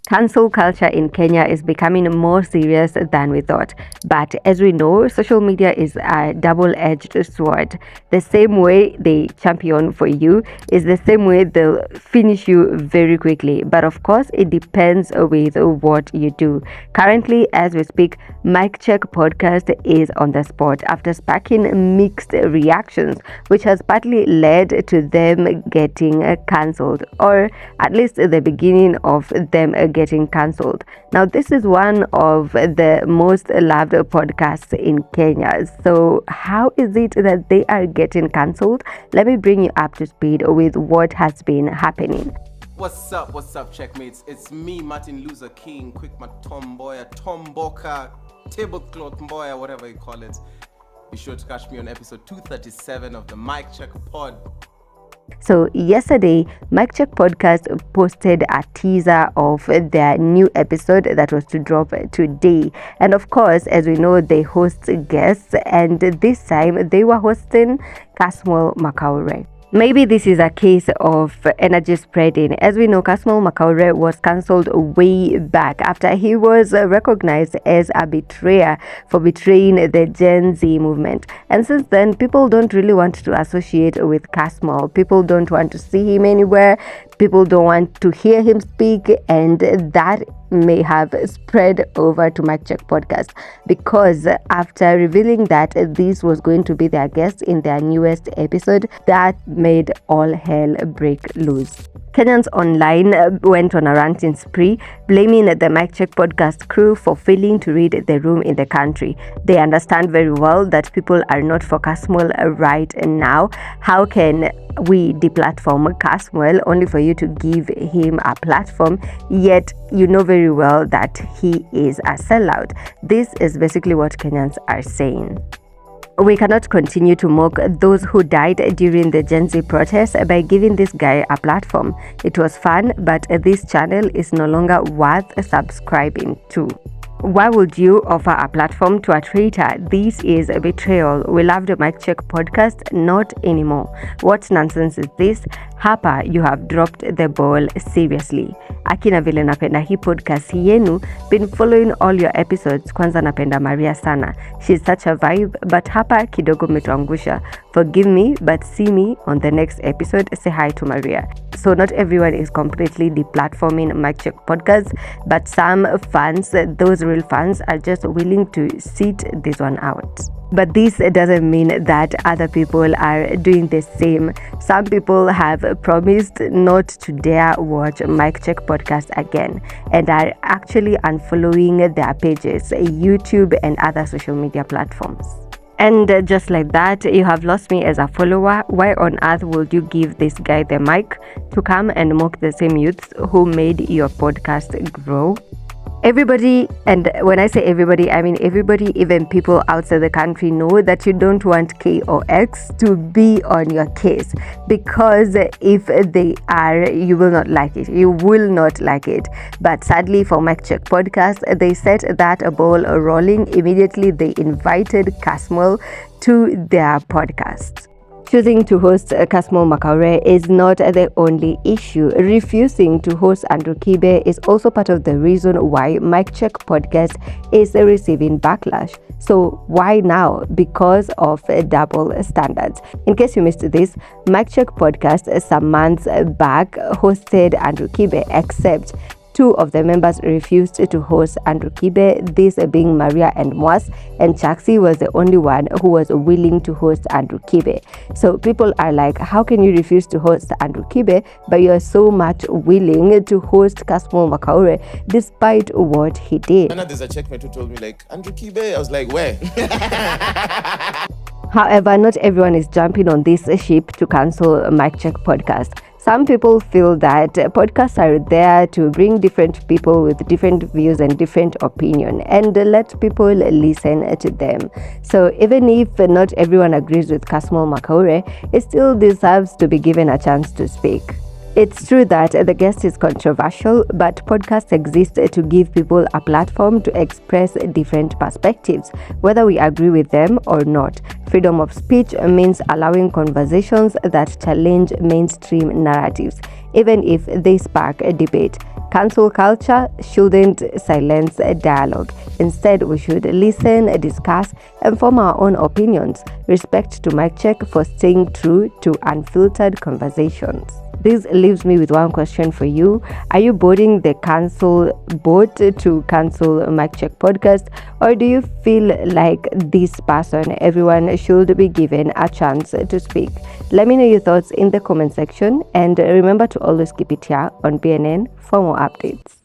Cancel culture in Kenya is becoming more serious than we thought. But as we know, social media is a double-edged sword. The same way they champion for you is the same way they'll finish you very quickly. But of course, it depends with what you do. Currently, as we speak, Miccheque podcast is on the spot after sparking mixed reactions, which has partly led to them getting cancelled, or at least the beginning of them getting cancelled. Now, this is one of the most loved podcasts in Kenya. So, how is it that they are getting cancelled? Let me bring you up to speed with what has been happening. What's up, checkmates? It's me, Martin Luther King, Quick Matomboya, Tomboka, Tablecloth Mboya, whatever you call it. Be sure to catch me on episode 237 of the Miccheque Pod. So yesterday, Miccheque podcast posted a teaser of their new episode that was to drop today. And of course, as we know, they host guests, and this time they were hosting Kasmuel Mcoure. Maybe this is a case of energy spreading. As we know, Kasmuel Mcoure was cancelled way back after he was recognized as a betrayer for betraying the Gen Z movement. And since then, people don't really want to associate with Kasmuel. People don't want to see him anywhere. People don't want to hear him speak, and that may have spread over to Miccheque podcast, because after revealing that this was going to be their guest in their newest episode, that made all hell break loose. Kenyans online went on a ranting spree, blaming the Miccheque podcast crew for failing to read the room in the country. They understand very well that people are not for Kasmuel right now. How can we deplatform Kasmuel only for you to give him a platform, yet you know very well that he is a sellout? This is basically what Kenyans are saying. We cannot continue to mock those who died during the Gen Z protests by giving this guy a platform. It was fun, but this channel is no longer worth subscribing to. Why would you offer a platform to a traitor? This is a betrayal. We loved the Miccheque podcast, not anymore. What nonsense is this? Hapa, you have dropped the ball seriously. Akina vile napenda hii podcast yenu, been following all your episodes. Kwanza napenda Maria sana. She's such a vibe, but hapa kidogo metuangusha. Forgive me, but see me on the next episode. Say hi to Maria. So not everyone is completely deplatforming Miccheque podcast, but some fans, those real fans, are just willing to sit this one out. But this doesn't mean that other people are doing the same. Some people have promised not to dare watch Miccheque podcast again and are actually unfollowing their pages, YouTube and other social media platforms. And just like that, you have lost me as a follower. Why on earth would you give this guy the mic to come and mock the same youths who made your podcast grow? Everybody, and when I say everybody, I mean everybody, even people outside the country, know that you don't want KOX to be on your case, because if they are, you will not like it. You will not like it. But sadly for Miccheque podcast, they set that ball rolling. Immediately they invited Kasmuel to their podcast. Choosing to host Kasmuel Mcoure is not the only issue. Refusing to host Andrew Kibe is also part of the reason why Miccheque podcast is receiving backlash. So why now? Because of double standards. In case you missed this, Miccheque podcast some months back hosted Andrew Kibe, except two of the members refused to host Andrew Kibe, this being Maria and Mwas, and Chaksi was the only one who was willing to host Andrew Kibe. So people are like, how can you refuse to host Andrew Kibe, but you are so much willing to host Kasmuel Mcoure despite what he did? There's a checkmate who told me, like, Andrew Kibe. I was like, where? However, not everyone is jumping on this ship to cancel Miccheque podcast. Some people feel that podcasts are there to bring different people with different views and different opinion and let people listen to them. So even if not everyone agrees with Kasmuel Mcoure, it still deserves to be given a chance to speak. It's true that the guest is controversial, but podcasts exist to give people a platform to express different perspectives, whether we agree with them or not. Freedom of speech means allowing conversations that challenge mainstream narratives, even if they spark a debate. Cancel culture shouldn't silence a dialogue. Instead, we should listen, discuss, and form our own opinions. Respect to Miccheque for staying true to unfiltered conversations. This leaves me with one question for you. Are you boarding the cancel boat to cancel Miccheque podcast, or do you feel like this person, everyone should be given a chance to speak? Let me know your thoughts in the comment section, and remember to always keep it here on BNN for more updates.